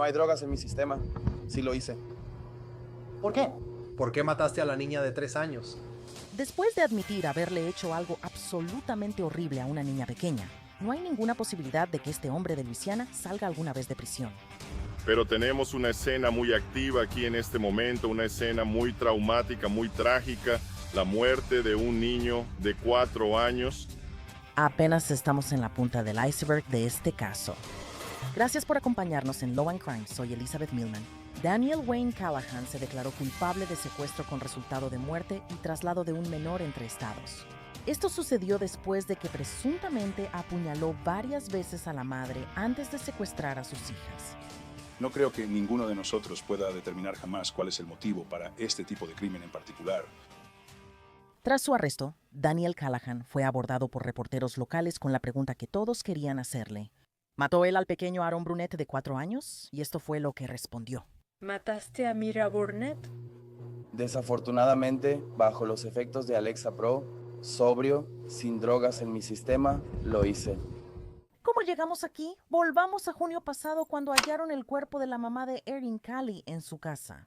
No hay drogas en mi sistema. Sí lo hice. ¿Por qué? ¿Por qué mataste a la niña de 3 años? Después de admitir haberle hecho algo absolutamente horrible a una niña pequeña, no hay ninguna posibilidad de que este hombre de Luisiana salga alguna vez de prisión. Pero tenemos una escena muy activa aquí en este momento, una escena muy traumática, muy trágica, la muerte de un niño de 4 años. Apenas estamos en la punta del iceberg de este caso. Gracias por acompañarnos en Law and Crime. Soy Elizabeth Millman. Daniel Wayne Callahan se declaró culpable de secuestro con resultado de muerte y traslado de un menor entre estados. Esto sucedió después de que presuntamente apuñaló varias veces a la madre antes de secuestrar a sus hijas. No creo que ninguno de nosotros pueda determinar jamás cuál es el motivo para este tipo de crimen en particular. Tras su arresto, Daniel Callahan fue abordado por reporteros locales con la pregunta que todos querían hacerle. ¿Mató él al pequeño Aaron Burnett de 4 años? Y esto fue lo que respondió. ¿Mataste a Mira Burnett? Desafortunadamente, bajo los efectos de Alexa Pro, sobrio, sin drogas en mi sistema, lo hice. ¿Cómo llegamos aquí? Volvamos a junio pasado cuando hallaron el cuerpo de la mamá de Erin Callie en su casa.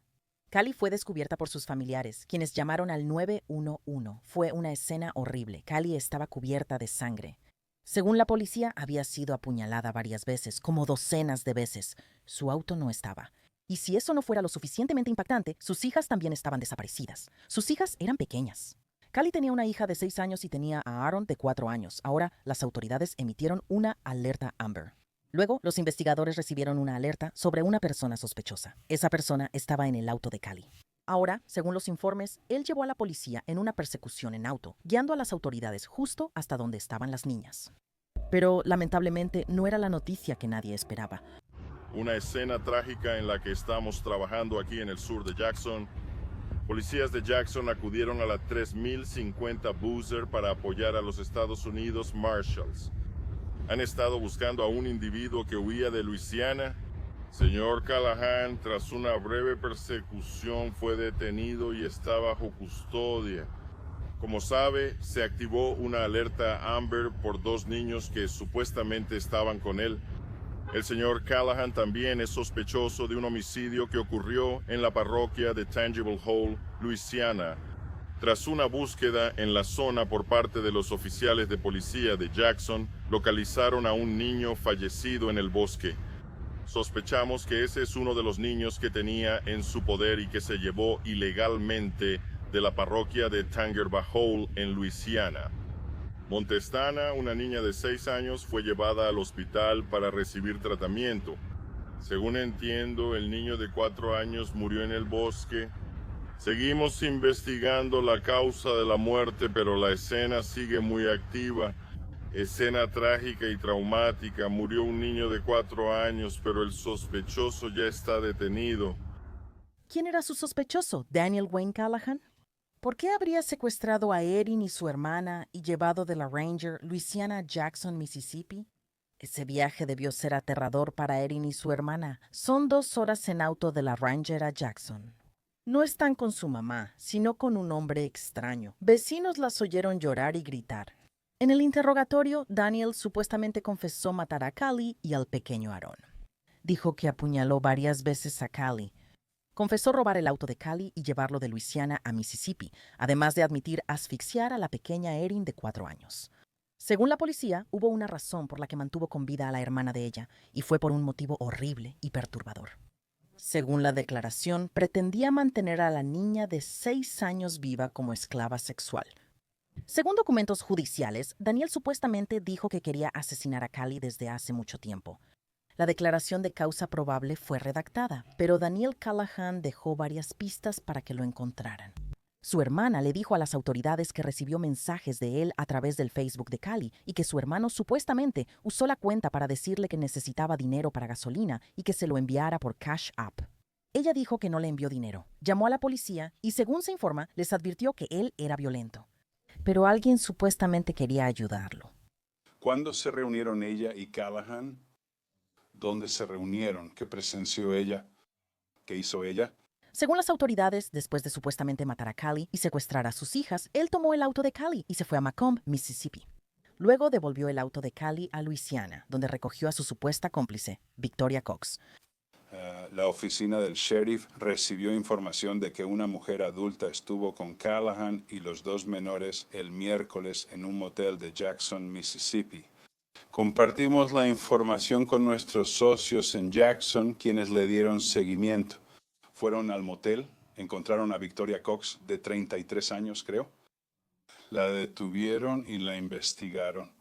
Callie fue descubierta por sus familiares, quienes llamaron al 911. Fue una escena horrible. Callie estaba cubierta de sangre. Según la policía, había sido apuñalada varias veces, como docenas de veces. Su auto no estaba. Y si eso no fuera lo suficientemente impactante, sus hijas también estaban desaparecidas. Sus hijas eran pequeñas. Callie tenía una hija de 6 años y tenía a Aaron de 4 años. Ahora, las autoridades emitieron una alerta Amber. Luego, los investigadores recibieron una alerta sobre una persona sospechosa. Esa persona estaba en el auto de Callie. Ahora, según los informes, él llevó a la policía en una persecución en auto, guiando a las autoridades justo hasta donde estaban las niñas. Pero, lamentablemente, no era la noticia que nadie esperaba. Una escena trágica en la que estamos trabajando aquí en el sur de Jackson. Policías de Jackson acudieron a la 3050 Boozer para apoyar a los Estados Unidos Marshals. Han estado buscando a un individuo que huía de Luisiana. Señor Callahan, tras una breve persecución, fue detenido y está bajo custodia. Como sabe, se activó una alerta Amber por 2 niños que supuestamente estaban con él. El señor Callahan también es sospechoso de un homicidio que ocurrió en la parroquia de Tangible Hole, Luisiana. Tras una búsqueda en la zona por parte de los oficiales de policía de Jackson, localizaron a un niño fallecido en el bosque. Sospechamos que ese es uno de los niños que tenía en su poder y que se llevó ilegalmente de la parroquia de Tangible Hole en Luisiana. Montestana, una niña de 6 años, fue llevada al hospital para recibir tratamiento. Según entiendo, el niño de 4 años murió en el bosque. Seguimos investigando la causa de la muerte, pero la escena sigue muy activa. Escena trágica y traumática. Murió un niño de 4 años, pero el sospechoso ya está detenido. ¿Quién era su sospechoso? ¿Daniel Wayne Callahan? ¿Por qué habría secuestrado a Erin y su hermana y llevado de la Ranger, Luisiana, a Jackson, Mississippi? Ese viaje debió ser aterrador para Erin y su hermana. Son 2 horas en auto de la Ranger a Jackson. No están con su mamá, sino con un hombre extraño. Vecinos las oyeron llorar y gritar. En el interrogatorio, Daniel supuestamente confesó matar a Callie y al pequeño Aaron. Dijo que apuñaló varias veces a Callie. Confesó robar el auto de Callie y llevarlo de Luisiana a Mississippi, además de admitir asfixiar a la pequeña Erin de 4 años. Según la policía, hubo una razón por la que mantuvo con vida a la hermana de ella, y fue por un motivo horrible y perturbador. Según la declaración, pretendía mantener a la niña de 6 años viva como esclava sexual. Según documentos judiciales, Daniel supuestamente dijo que quería asesinar a Callie desde hace mucho tiempo. La declaración de causa probable fue redactada, pero Daniel Callahan dejó varias pistas para que lo encontraran. Su hermana le dijo a las autoridades que recibió mensajes de él a través del Facebook de Callie y que su hermano supuestamente usó la cuenta para decirle que necesitaba dinero para gasolina y que se lo enviara por Cash App. Ella dijo que no le envió dinero, llamó a la policía y, según se informa, les advirtió que él era violento. Pero alguien supuestamente quería ayudarlo. ¿Cuándo se reunieron ella y Callahan? ¿Dónde se reunieron? ¿Qué presenció ella? ¿Qué hizo ella? Según las autoridades, después de supuestamente matar a Callie y secuestrar a sus hijas, él tomó el auto de Callie y se fue a Macomb, Mississippi. Luego devolvió el auto de Callie a Luisiana, donde recogió a su supuesta cómplice, Victoria Cox. La oficina del sheriff recibió información de que una mujer adulta estuvo con Callahan y los dos menores el miércoles en un motel de Jackson, Mississippi. Compartimos la información con nuestros socios en Jackson, quienes le dieron seguimiento. Fueron al motel, encontraron a Victoria Cox, de 33 años, creo. La detuvieron y la investigaron.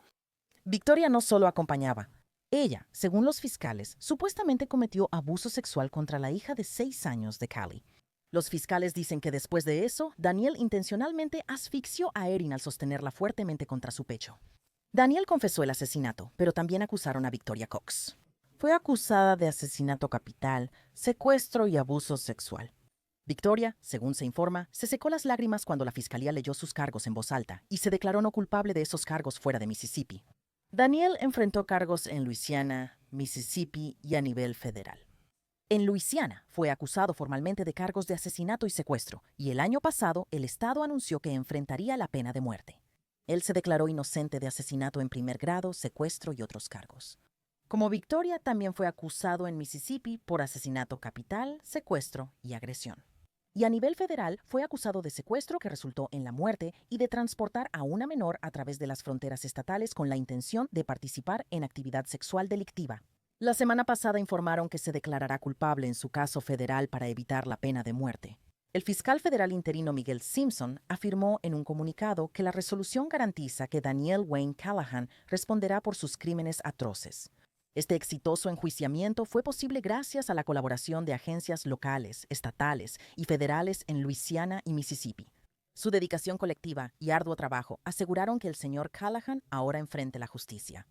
Victoria no solo acompañaba. Ella, según los fiscales, supuestamente cometió abuso sexual contra la hija de 6 años de Callie. Los fiscales dicen que después de eso, Danielle intencionalmente asfixió a Erin al sostenerla fuertemente contra su pecho. Danielle confesó el asesinato, pero también acusaron a Victoria Cox. Fue acusada de asesinato capital, secuestro y abuso sexual. Victoria, según se informa, se secó las lágrimas cuando la fiscalía leyó sus cargos en voz alta y se declaró no culpable de esos cargos fuera de Mississippi. Danielle enfrentó cargos en Luisiana, Mississippi y a nivel federal. En Luisiana fue acusado formalmente de cargos de asesinato y secuestro, y el año pasado el Estado anunció que enfrentaría la pena de muerte. Él se declaró inocente de asesinato en primer grado, secuestro y otros cargos. Como Victoria, también fue acusado en Mississippi por asesinato capital, secuestro y agresión. Y a nivel federal fue acusado de secuestro que resultó en la muerte y de transportar a una menor a través de las fronteras estatales con la intención de participar en actividad sexual delictiva. La semana pasada informaron que se declarará culpable en su caso federal para evitar la pena de muerte. El fiscal federal interino Miguel Simpson afirmó en un comunicado que la resolución garantiza que Danielle Wayne Callahan responderá por sus crímenes atroces. Este exitoso enjuiciamiento fue posible gracias a la colaboración de agencias locales, estatales y federales en Luisiana y Mississippi. Su dedicación colectiva y arduo trabajo aseguraron que el señor Callahan ahora enfrente la justicia.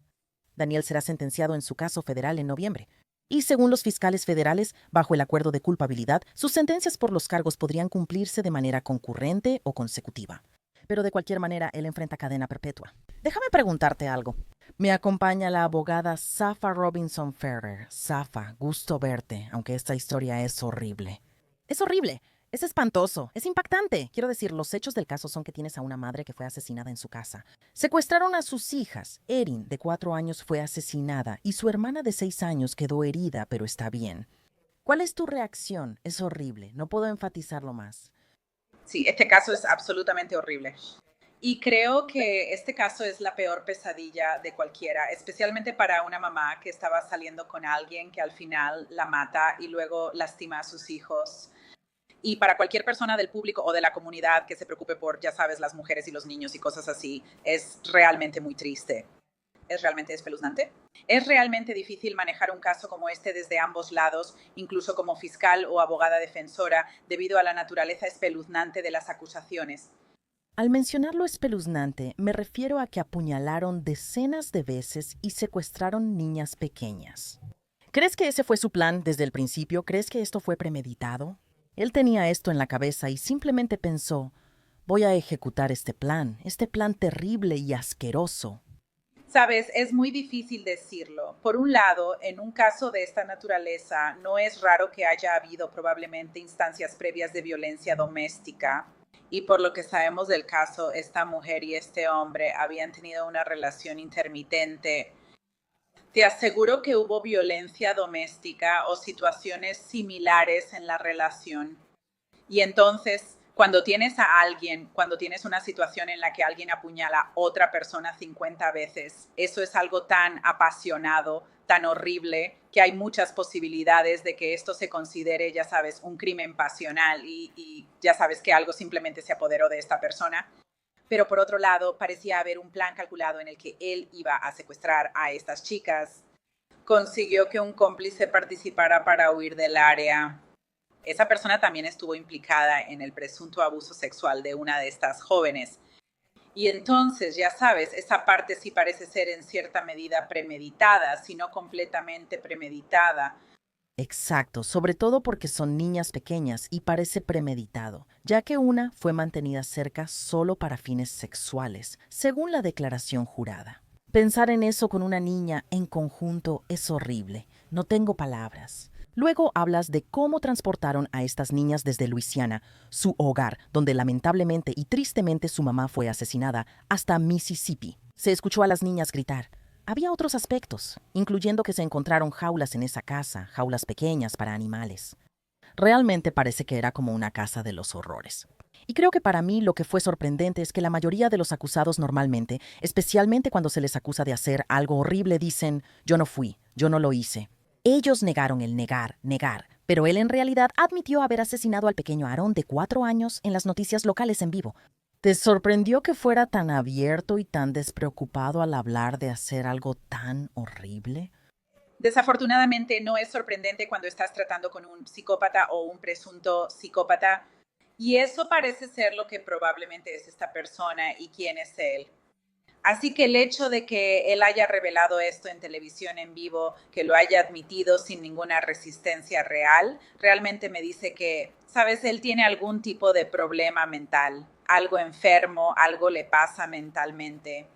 Danielle será sentenciado en su caso federal en noviembre. Y según los fiscales federales, bajo el acuerdo de culpabilidad, sus sentencias por los cargos podrían cumplirse de manera concurrente o consecutiva. Pero de cualquier manera, él enfrenta cadena perpetua. Déjame preguntarte algo. Me acompaña la abogada Safa Robinson Ferrer. Safa, gusto verte, aunque esta historia es horrible. Es horrible. Es espantoso, es impactante. Quiero decir, los hechos del caso son que tienes a una madre que fue asesinada en su casa. Secuestraron a sus hijas. Erin, de 4 años, fue asesinada y su hermana de 6 años quedó herida, pero está bien. ¿Cuál es tu reacción? Es horrible. No puedo enfatizarlo más. Sí, este caso es absolutamente horrible. Y creo que este caso es la peor pesadilla de cualquiera, especialmente para una mamá que estaba saliendo con alguien que al final la mata y luego lastima a sus hijos. Y para cualquier persona del público o de la comunidad que se preocupe por, ya sabes, las mujeres y los niños y cosas así, es realmente muy triste. Es realmente espeluznante. Es realmente difícil manejar un caso como este desde ambos lados, incluso como fiscal o abogada defensora, debido a la naturaleza espeluznante de las acusaciones. Al mencionar lo espeluznante, me refiero a que apuñalaron decenas de veces y secuestraron niñas pequeñas. ¿Crees que ese fue su plan desde el principio? ¿Crees que esto fue premeditado? Él tenía esto en la cabeza y simplemente pensó, voy a ejecutar este plan terrible y asqueroso. Sabes, es muy difícil decirlo. Por un lado, en un caso de esta naturaleza, no es raro que haya habido probablemente instancias previas de violencia doméstica. Y por lo que sabemos del caso, esta mujer y este hombre habían tenido una relación intermitente. Te aseguro que hubo violencia doméstica o situaciones similares en la relación. Y entonces, cuando tienes a alguien, cuando tienes una situación en la que alguien apuñala a otra persona 50 veces, eso es algo tan apasionado, tan horrible, que hay muchas posibilidades de que esto se considere, ya sabes, un crimen pasional y ya sabes que algo simplemente se apoderó de esta persona. Pero por otro lado, parecía haber un plan calculado en el que él iba a secuestrar a estas chicas. Consiguió que un cómplice participara para huir del área. Esa persona también estuvo implicada en el presunto abuso sexual de una de estas jóvenes. Y entonces, ya sabes, esa parte sí parece ser en cierta medida premeditada, si no completamente premeditada. Exacto, sobre todo porque son niñas pequeñas y parece premeditado, ya que una fue mantenida cerca solo para fines sexuales, según la declaración jurada. Pensar en eso con una niña en conjunto es horrible. No tengo palabras. Luego hablas de cómo transportaron a estas niñas desde Luisiana, su hogar, donde lamentablemente y tristemente su mamá fue asesinada, hasta Mississippi. Se escuchó a las niñas gritar, había otros aspectos, incluyendo que se encontraron jaulas en esa casa, jaulas pequeñas para animales. Realmente parece que era como una casa de los horrores. Y creo que para mí lo que fue sorprendente es que la mayoría de los acusados normalmente, especialmente cuando se les acusa de hacer algo horrible, dicen, yo no fui, yo no lo hice. Ellos negaron el negar, pero él en realidad admitió haber asesinado al pequeño Aaron de 4 años en las noticias locales en vivo. ¿Te sorprendió que fuera tan abierto y tan despreocupado al hablar de hacer algo tan horrible? Desafortunadamente no es sorprendente cuando estás tratando con un psicópata o un presunto psicópata, y eso parece ser lo que probablemente es esta persona y quién es él. Así que el hecho de que él haya revelado esto en televisión en vivo, que lo haya admitido sin ninguna resistencia real, realmente me dice que, sabes, él tiene algún tipo de problema mental, algo enfermo, algo le pasa mentalmente.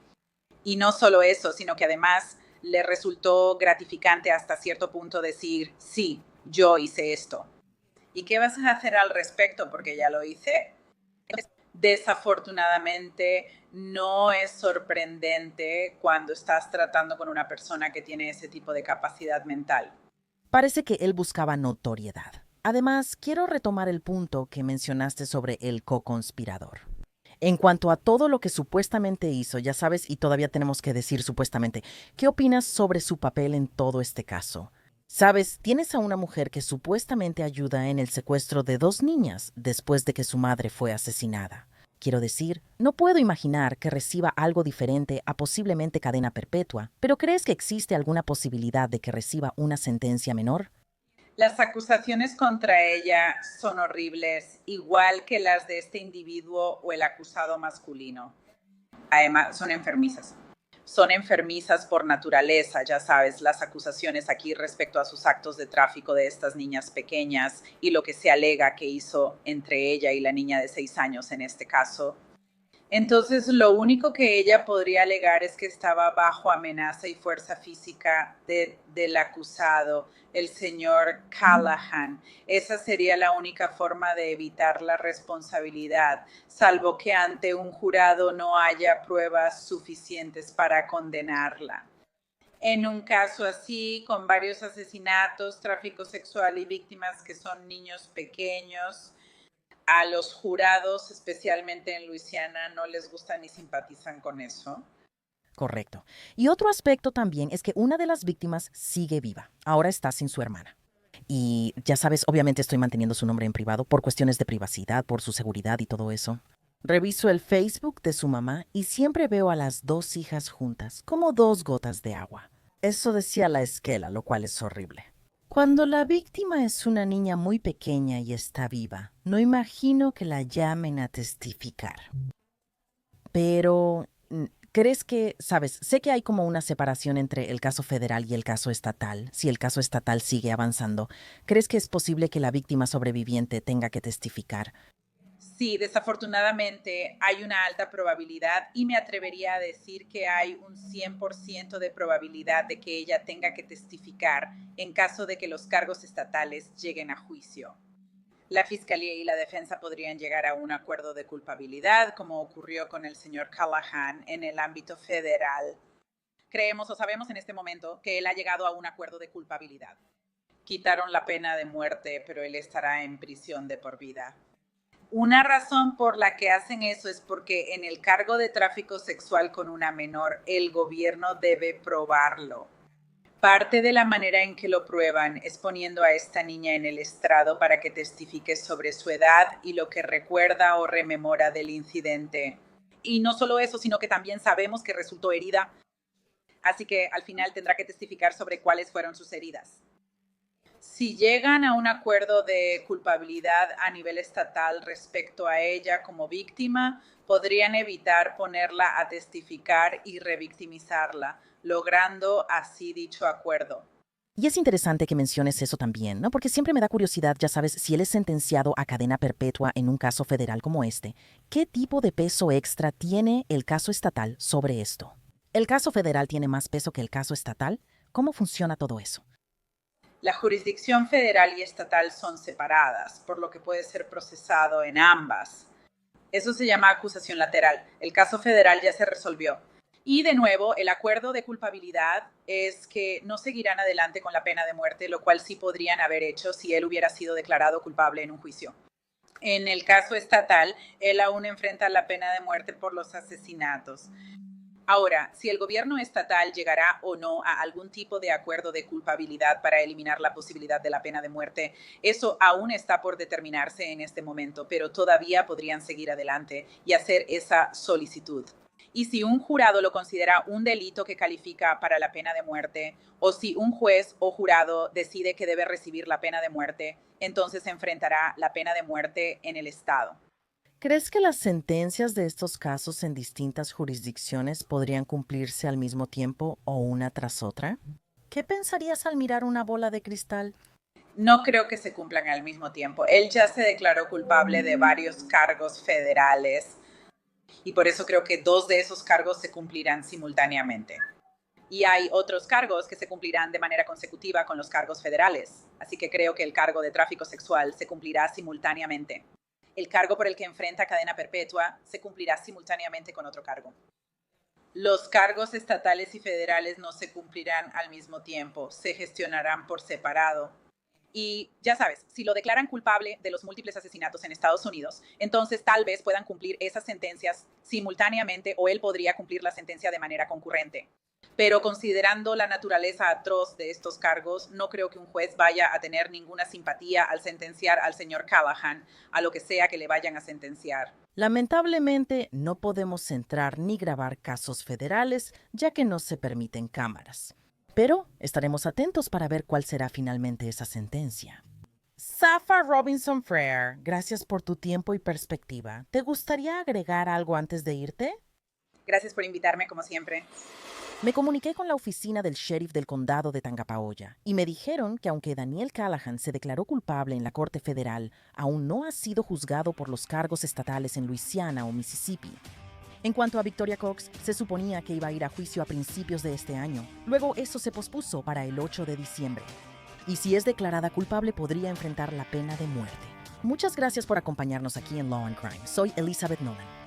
Y no solo eso, sino que además le resultó gratificante hasta cierto punto decir, sí, yo hice esto. ¿Y qué vas a hacer al respecto? Porque ya lo hice. Desafortunadamente, no es sorprendente cuando estás tratando con una persona que tiene ese tipo de capacidad mental. Parece que él buscaba notoriedad. Además, quiero retomar el punto que mencionaste sobre el co-conspirador. En cuanto a todo lo que supuestamente hizo, ya sabes, y todavía tenemos que decir supuestamente, ¿qué opinas sobre su papel en todo este caso? Sabes, tienes a una mujer que supuestamente ayuda en el secuestro de 2 niñas después de que su madre fue asesinada. Quiero decir, no puedo imaginar que reciba algo diferente a posiblemente cadena perpetua, pero ¿crees que existe alguna posibilidad de que reciba una sentencia menor? Las acusaciones contra ella son horribles, igual que las de este individuo o el acusado masculino. Además, son enfermizas. Son enfermizas por naturaleza, ya sabes, las acusaciones aquí respecto a sus actos de tráfico de estas niñas pequeñas y lo que se alega que hizo entre ella y la niña de 6 años en este caso. Entonces, lo único que ella podría alegar es que estaba bajo amenaza y fuerza física del acusado, el señor Callahan. Esa sería la única forma de evitar la responsabilidad, salvo que ante un jurado no haya pruebas suficientes para condenarla. En un caso así, con varios asesinatos, tráfico sexual y víctimas que son niños pequeños, a los jurados, especialmente en Luisiana, no les gusta ni simpatizan con eso. Correcto. Y otro aspecto también es que una de las víctimas sigue viva. Ahora está sin su hermana. Y ya sabes, obviamente estoy manteniendo su nombre en privado por cuestiones de privacidad, por su seguridad y todo eso. Reviso el Facebook de su mamá y siempre veo a las 2 hijas juntas, como 2 gotas de agua. Eso decía la esquela, lo cual es horrible. Cuando la víctima es una niña muy pequeña y está viva, no imagino que la llamen a testificar. Pero, ¿crees que, sabes, sé que hay como una separación entre el caso federal y el caso estatal? Si el caso estatal sigue avanzando, ¿crees que es posible que la víctima sobreviviente tenga que testificar? Sí, desafortunadamente hay una alta probabilidad y me atrevería a decir que hay un 100% de probabilidad de que ella tenga que testificar en caso de que los cargos estatales lleguen a juicio. La fiscalía y la defensa podrían llegar a un acuerdo de culpabilidad, como ocurrió con el señor Callahan en el ámbito federal. Creemos o sabemos en este momento que él ha llegado a un acuerdo de culpabilidad. Quitaron la pena de muerte, pero él estará en prisión de por vida. Una razón por la que hacen eso es porque en el cargo de tráfico sexual con una menor, el gobierno debe probarlo. Parte de la manera en que lo prueban es poniendo a esta niña en el estrado para que testifique sobre su edad y lo que recuerda o rememora del incidente. Y no solo eso, sino que también sabemos que resultó herida. Así que al final tendrá que testificar sobre cuáles fueron sus heridas. Si llegan a un acuerdo de culpabilidad a nivel estatal respecto a ella como víctima, podrían evitar ponerla a testificar y revictimizarla, logrando así dicho acuerdo. Y es interesante que menciones eso también, ¿no? Porque siempre me da curiosidad, ya sabes, si él es sentenciado a cadena perpetua en un caso federal como este, ¿qué tipo de peso extra tiene el caso estatal sobre esto? ¿El caso federal tiene más peso que el caso estatal? ¿Cómo funciona todo eso? La jurisdicción federal y estatal son separadas, por lo que puede ser procesado en ambas. Eso se llama acusación lateral. El caso federal ya se resolvió. Y de nuevo, el acuerdo de culpabilidad es que no seguirán adelante con la pena de muerte, lo cual sí podrían haber hecho si él hubiera sido declarado culpable en un juicio. En el caso estatal, él aún enfrenta la pena de muerte por los asesinatos. Ahora, si el gobierno estatal llegará o no a algún tipo de acuerdo de culpabilidad para eliminar la posibilidad de la pena de muerte, eso aún está por determinarse en este momento, pero todavía podrían seguir adelante y hacer esa solicitud. Y si un jurado lo considera un delito que califica para la pena de muerte, o si un juez o jurado decide que debe recibir la pena de muerte, entonces enfrentará la pena de muerte en el estado. ¿Crees que las sentencias de estos casos en distintas jurisdicciones podrían cumplirse al mismo tiempo o una tras otra? ¿Qué pensarías al mirar una bola de cristal? No creo que se cumplan al mismo tiempo. Él ya se declaró culpable de varios cargos federales y por eso creo que 2 de esos cargos se cumplirán simultáneamente. Y hay otros cargos que se cumplirán de manera consecutiva con los cargos federales. Así que creo que el cargo de tráfico sexual se cumplirá simultáneamente. El cargo por el que enfrenta cadena perpetua se cumplirá simultáneamente con otro cargo. Los cargos estatales y federales no se cumplirán al mismo tiempo, se gestionarán por separado. Y ya sabes, si lo declaran culpable de los múltiples asesinatos en Estados Unidos, entonces tal vez puedan cumplir esas sentencias simultáneamente o él podría cumplir la sentencia de manera concurrente. Pero considerando la naturaleza atroz de estos cargos, no creo que un juez vaya a tener ninguna simpatía al sentenciar al señor Callahan a lo que sea que le vayan a sentenciar. Lamentablemente, no podemos entrar ni grabar casos federales, ya que no se permiten cámaras. Pero estaremos atentos para ver cuál será finalmente esa sentencia. Safa Robinson Frere, gracias por tu tiempo y perspectiva. ¿Te gustaría agregar algo antes de irte? Gracias por invitarme, como siempre. Me comuniqué con la oficina del sheriff del condado de Tangapahoa y me dijeron que aunque Daniel Callahan se declaró culpable en la Corte Federal, aún no ha sido juzgado por los cargos estatales en Luisiana o Mississippi. En cuanto a Victoria Cox, se suponía que iba a ir a juicio a principios de este año. Luego eso se pospuso para el 8 de diciembre. Y si es declarada culpable, podría enfrentar la pena de muerte. Muchas gracias por acompañarnos aquí en Law and Crime. Soy Elizabeth Nolan.